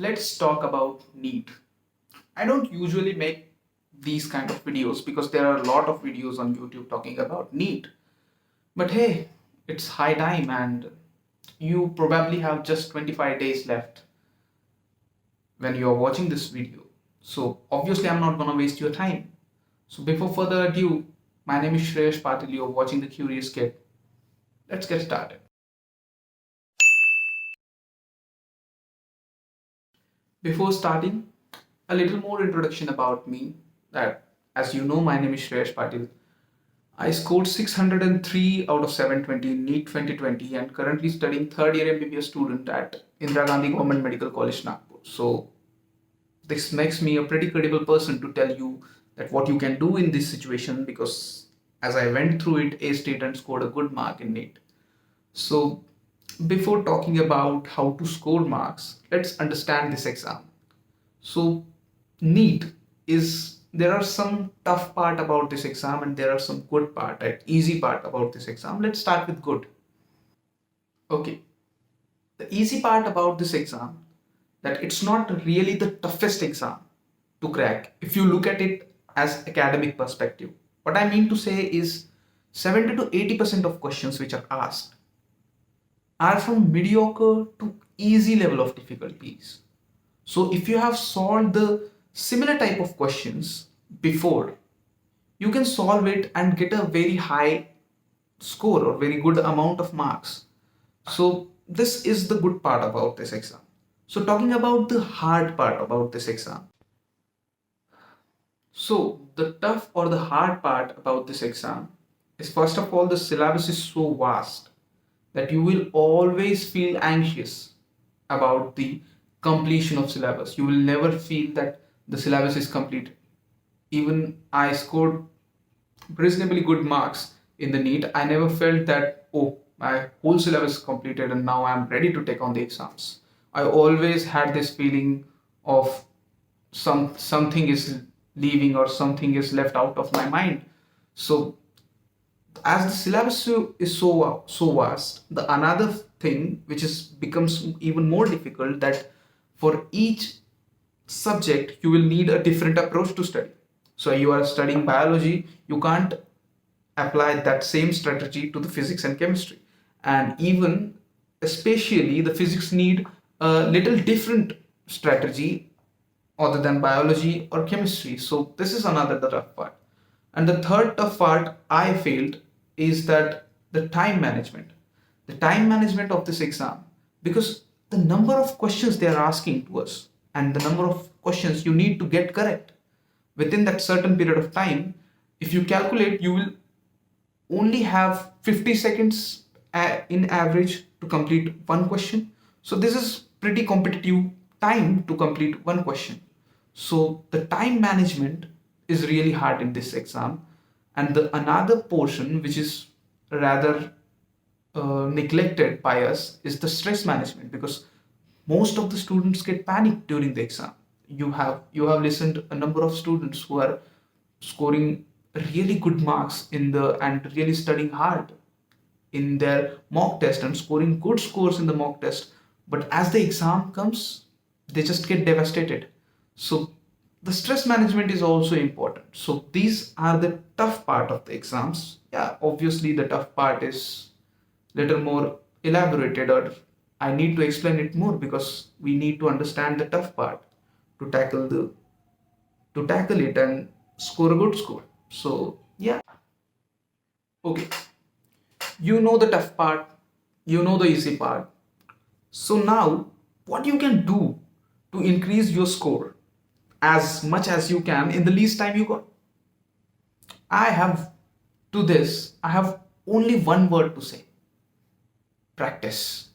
let's talk about NEET. I don't usually make these kind of videos because there are a lot of videos on YouTube talking about NEET. But hey, it's high time and you probably have just 25 days left when you are watching this video. So obviously I'm not gonna waste your time. So before further ado, my name is Shreyash Patil, you're watching The Curious Kid. Let's get started. Before starting, a little more introduction about me. That, as you know, my name is Shreyash Patil. I scored 603 out of 720 in NEET 2020 and currently studying third year MBBS student at Indira Gandhi Government Medical College, Nagpur. So this makes me a pretty credible person to tell you that what you can do in this situation, because as I went through it, A state and scored a good mark in NEET. So before talking about how to score marks, let's understand this exam. So NEET is, there are some tough part about this exam and there are some good part, right? Easy part about this exam. Let's start with good. Okay, the easy part about this exam, that it's not really the toughest exam to crack if you look at it as academic perspective. What I mean to say is 70 to 80% of questions which are asked are from mediocre to easy level of difficulties. So if you have solved the similar type of questions before, you can solve it and get a very high score or very good amount of marks. So this is the good part about this exam. So talking about the hard part about this exam. So the tough or the hard part about this exam is, first of all, the syllabus is so vast that you will always feel anxious about the completion of syllabus. You will never feel that the syllabus is completed. Even I scored reasonably good marks in the NEET. I never felt that, oh, my whole syllabus is completed and now I'm ready to take on the exams. I always had this feeling of something is leaving or something is left out of my mind. So as the syllabus is so vast, the another thing which is becomes even more difficult, that for each subject you will need a different approach to study. So you are studying biology, you can't apply that same strategy to the physics and chemistry, and even especially the physics need a little different strategy other than biology or chemistry. So this is another the tough part. And the third tough part I failed is that the time management. The time management of this exam, because the number of questions they are asking to us and the number of questions you need to get correct within that certain period of time, if you calculate, you will only have 50 seconds in average to complete one question. So this is pretty competitive time to complete one question. So the time management is really hard in this exam. And the another portion which is rather neglected by us is the stress management, because most of the students get panicked during the exam. You have listened a number of students who are scoring really good marks in the and really studying hard in their mock test and scoring good scores in the mock test, but as the exam comes, they just get devastated. So the stress management is also important. So these are the tough part of the exams. Yeah, obviously the tough part is little more elaborated, or I need to explain it more because we need to understand the tough part to tackle it and score a good score. So yeah. Okay, you know the tough part, you know the easy part. So now what you can do to increase your score as much as you can in the least time you got? I have I have only one word to say: practice.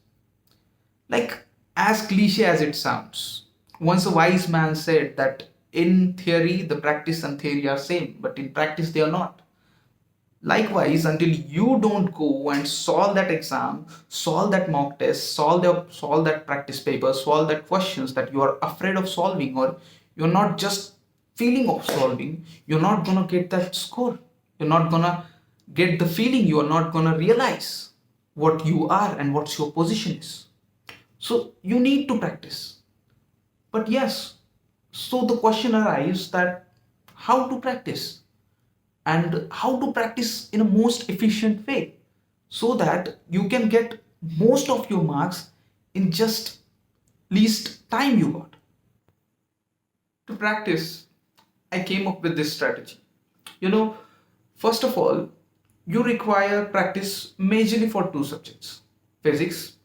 Like, as cliche as it sounds, once a wise man said that in theory the practice and theory are same, but in practice they are not. Likewise, until you don't go and solve that exam, solve that mock test, solve that practice paper, solve that questions that you are afraid of solving, or you're not just feeling of solving, you're not gonna get that score. You're not gonna get the feeling, you are not gonna realize what you are and what your position is. So you need to practice. But yes, so the question arises that how to practice, and how to practice in a most efficient way so that you can get most of your marks in just least time you got. To practice, I came up with this strategy. You know, first of all, you require practice majorly for two subjects, physics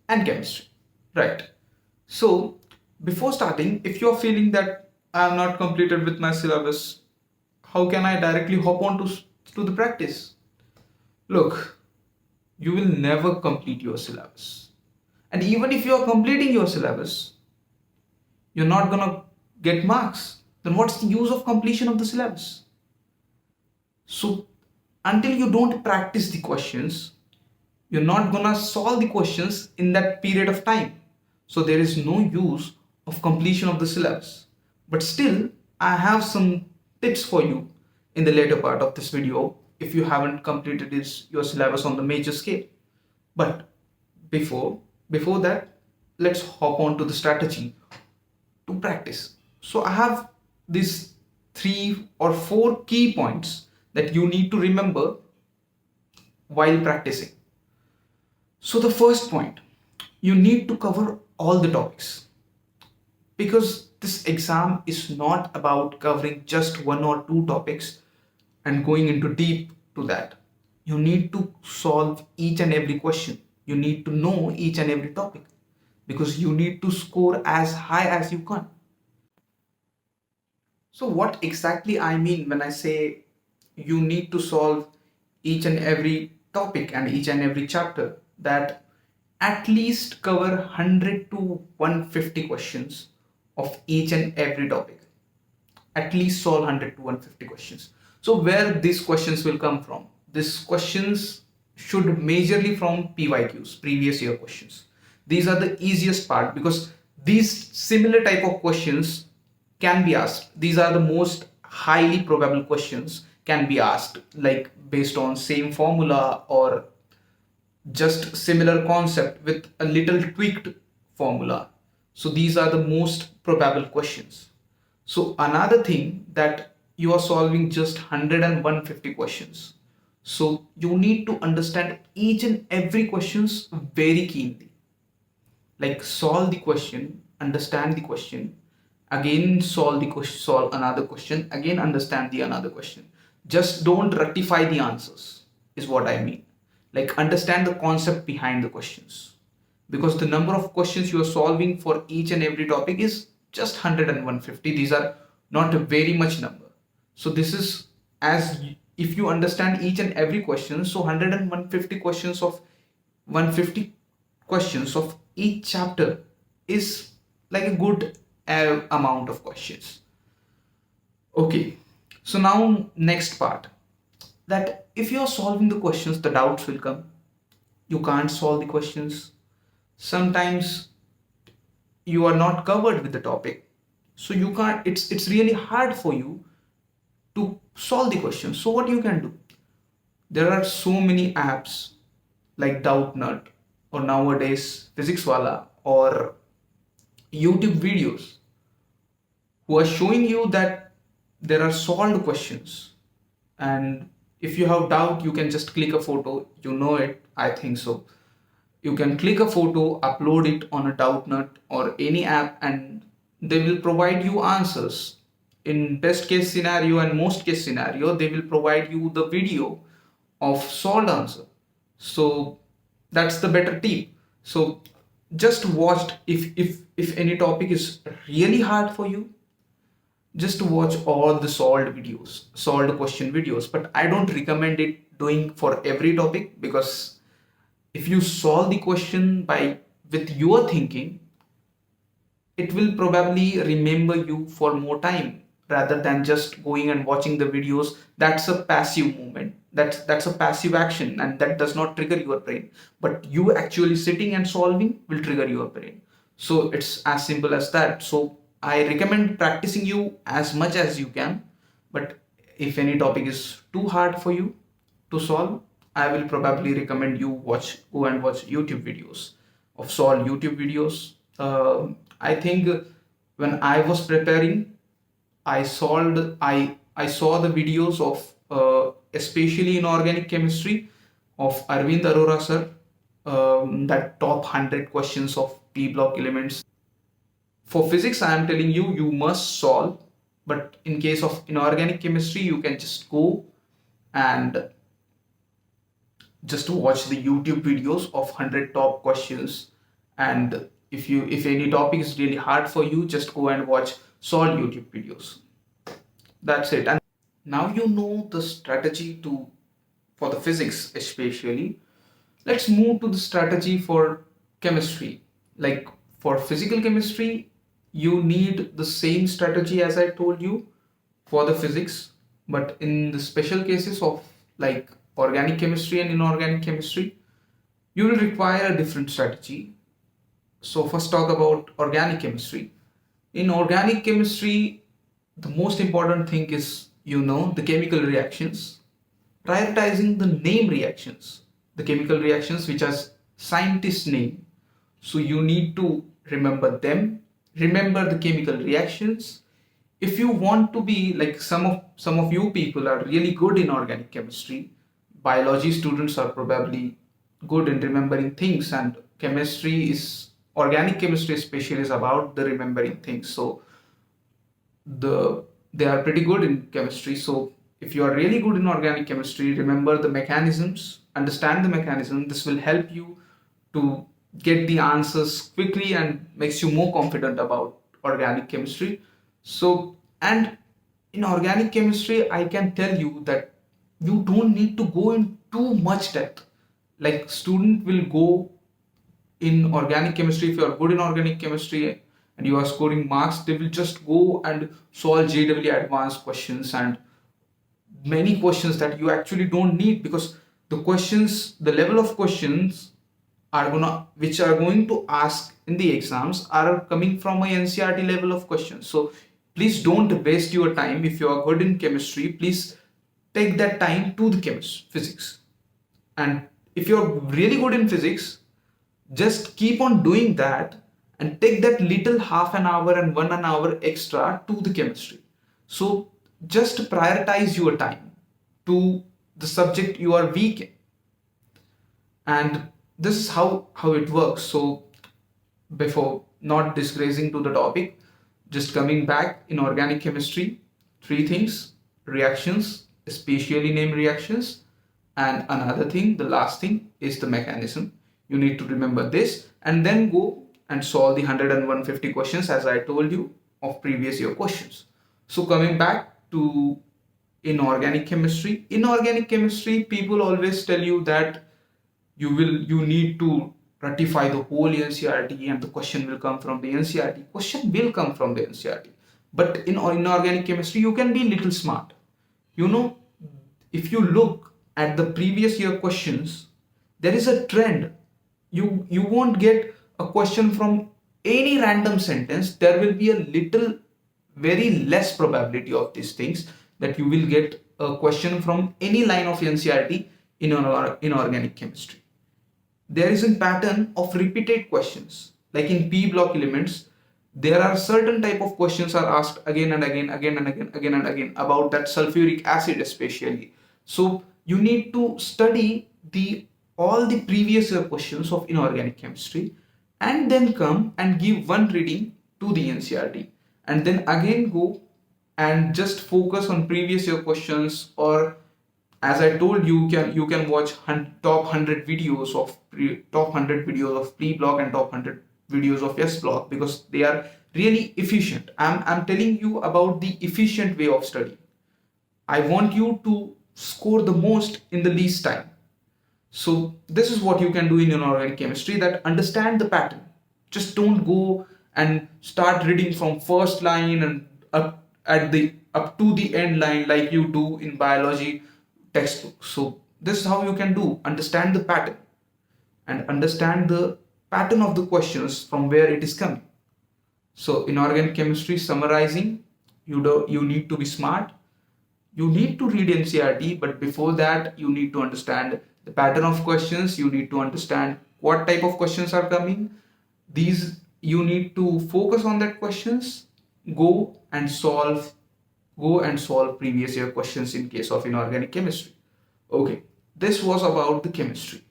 and chemistry. Right. So, before starting, if you're feeling that I am not completed with my syllabus, how can I directly hop on to the practice? Look, you will never complete your syllabus. And even if you are completing your syllabus, you're not gonna get marks. Then what's the use of completion of the syllabus? So until you don't practice the questions, you're not gonna solve the questions in that period of time. So there is no use of completion of the syllabus. But still, I have some tips for you in the later part of this video if you haven't completed your syllabus on the major scale. But before before that, let's hop on to the strategy to practice. So I have these 3 or 4 key points that you need to remember while practicing. So the first point, you need to cover all the topics, because this exam is not about covering just 1 or 2 topics and going into deep to that. You need to solve each and every question. You need to know each and every topic because you need to score as high as you can. So, what exactly I mean when I say you need to solve each and every topic and each and every chapter, that at least cover 100 to 150 questions of each and every topic. At least solve 100 to 150 questions. So, where these questions will come from? These questions should majorly from PYQs, previous year questions. These are the easiest part because these similar type of questions can be asked. These are the most highly probable questions can be asked, like based on same formula or just similar concept with a little tweaked formula. So these are the most probable questions. So another thing that you are solving just 100 and 150 questions. So you need to understand each and every questions very keenly. Like solve the question, understand the question, again solve the question, solve another question, again understand the another question. Just don't rectify the answers is what I mean. Like understand the concept behind the questions, because the number of questions you are solving for each and every topic is just 100 and 150. These are not a very much number. So this is as if you understand each and every question, so 100 and 150 questions of 150 questions of each chapter is like a good amount of questions. Okay, so now next part, that if you are solving the questions, the doubts will come. You can't solve the questions. Sometimes you are not covered with the topic, so you can't. It's really hard for you to solve the questions. So what you can do? There are so many apps like Doubtnut or nowadays Physicswala or YouTube videos who are showing you that there are solved questions, and if you have doubt you can just click a photo, you know it, I think so. You can click a photo, upload it on a Doubtnut or any app, and they will provide you answers. In best case scenario and most case scenario, they will provide you the video of solved answer. So that's the better tip. So just watch. If any topic is really hard for you, just watch all the solved videos, solved question videos. But I don't recommend it doing for every topic, because if you solve the question by with your thinking, it will probably remember you for more time rather than just going and watching the videos. That's a passive movement, that's a passive action, and that does not trigger your brain. But you actually sitting and solving will trigger your brain. So it's as simple as that. So I recommend practicing you as much as you can. But if any topic is too hard for you to solve, I will probably recommend you go and watch YouTube videos of solved YouTube videos. I think When I was preparing, I saw the videos of especially in organic chemistry of Arvind Arora sir, that top 100 questions of P block elements. For physics, I am telling you, you must solve. But in case of inorganic chemistry, you can just go and just watch the YouTube videos of 100 top questions. And if any topic is really hard for you, just go and watch solve YouTube videos. That's it. And now you know the strategy to for the physics especially. Let's move to the strategy for chemistry. Like for physical chemistry, you need the same strategy as I told you for the physics, but in the special cases of like organic chemistry and inorganic chemistry, you will require a different strategy. So first talk about organic chemistry. In organic chemistry, the most important thing is the chemical reactions, prioritizing the name reactions, the chemical reactions which has scientist name. So you need to remember them, remember the chemical reactions. If you want to be like some of you people are really good in organic chemistry, biology students are probably good in remembering things, and chemistry is organic chemistry especially is about the remembering things. So they are pretty good in chemistry. So if you are really good in organic chemistry, remember the mechanisms, understand the mechanism. This will help you to get the answers quickly and makes you more confident about organic chemistry. So, and in organic chemistry, I can tell you that you don't need to go in too much depth. Like student will go in organic chemistry. If you are good in organic chemistry and you are scoring marks, they will just go and solve JW advanced questions and many questions that you actually don't need, because the level of questions which are going to ask in the exams are coming from a NCERT level of questions. So please don't waste your time. If you are good in chemistry, please take that time to the physics. And if you're really good in physics, just keep on doing that and take that little half an hour and 1 hour extra to the chemistry. So just prioritize your time to the subject you are weak in. And this is how it works. So before not disgracing to the topic, just coming back, in organic chemistry, three things: reactions, especially named reactions, and another thing, the last thing, is the mechanism. You need to remember this and then go and solve the 100 and 150 questions as I told you of previous year questions. So coming back to inorganic chemistry, people always tell you that you need to ratify the whole NCERT and the question will come from the NCERT. Question will come from the NCERT. But in inorganic chemistry, you can be little smart. If you look at the previous year questions, there is a trend. You won't get a question from any random sentence. There will be a little, very less probability of these things that you will get a question from any line of NCERT in inorganic chemistry. There is a pattern of repeated questions. Like in P block elements, there are certain type of questions are asked again and again and again about that sulfuric acid especially. So you need to study all the previous year questions of inorganic chemistry and then come and give one reading to the NCERT and then again go and just focus on previous year questions. Or as I told you, you can watch top 100 videos of pre-block and top 100 videos of S block, because they are really efficient. I'm telling you about the efficient way of study. I want you to score the most in the least time. So this is what you can do in inorganic chemistry, that understand the pattern. Just don't go and start reading from first line and up to the end line like you do in biology textbook. So this is how you can do: understand the pattern and understand the pattern of the questions from where it is coming. So in organic chemistry, summarizing, you need to be smart. You need to read NCERT, but before that, you need to understand the pattern of questions. You need to understand what type of questions are coming. These you need to focus on that questions. Go and solve previous year questions in case of inorganic chemistry. Okay, this was about the chemistry.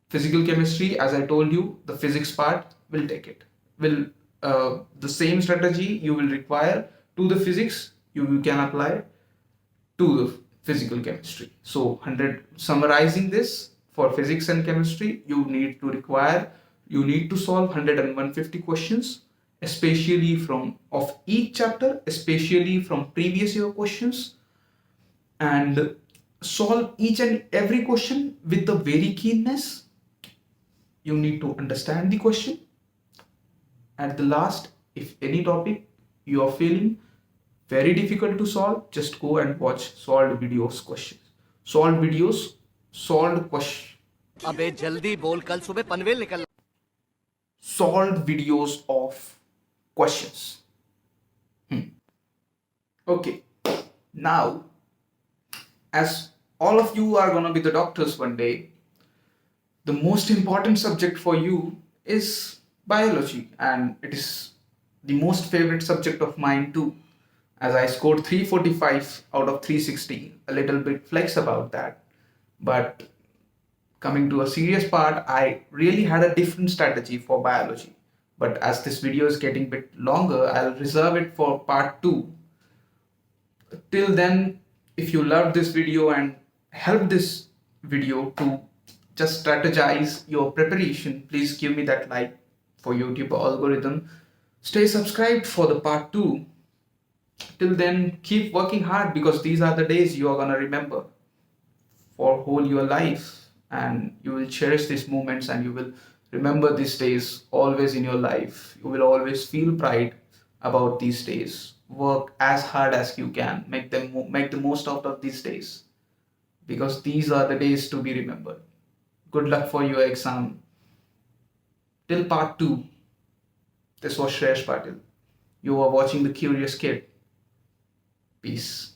Physical chemistry, as I told you, the physics part will take it. Will the same strategy you will require to the physics, you can apply to the physical chemistry. So 100, summarizing this, for physics and chemistry, you need to solve 100 and 150 questions, especially from of each chapter, especially from previous year questions, and solve each and every question with the very keenness. You need to understand the question. At the last, if any topic you are feeling very difficult to solve, just go and watch solved videos questions. Solved videos, solved question. अबे जल्दी बोल कल सुबह पनवेल निकल Solved videos of questions. Okay, now, as all of you are gonna be the doctors one day, the most important subject for you is biology, and it is the most favorite subject of mine too, as I scored 345 out of 360. A little bit flex about that, but coming to a serious part, I really had a different strategy for biology. But as this video is getting a bit longer, I'll reserve it for part 2. Till then, if you loved this video and helped this video to just strategize your preparation, please give me that like for YouTube algorithm. Stay subscribed for the part 2. Till then, keep working hard, because these are the days you are gonna remember for whole your life, and you will cherish these moments, and you will remember these days always in your life. You will always feel pride about these days. Work as hard as you can, make the most out of these days, because these are the days to be remembered. Good luck for your exam. Till part 2, this was Shreyash Patil. You are watching The Curious Kid. Peace.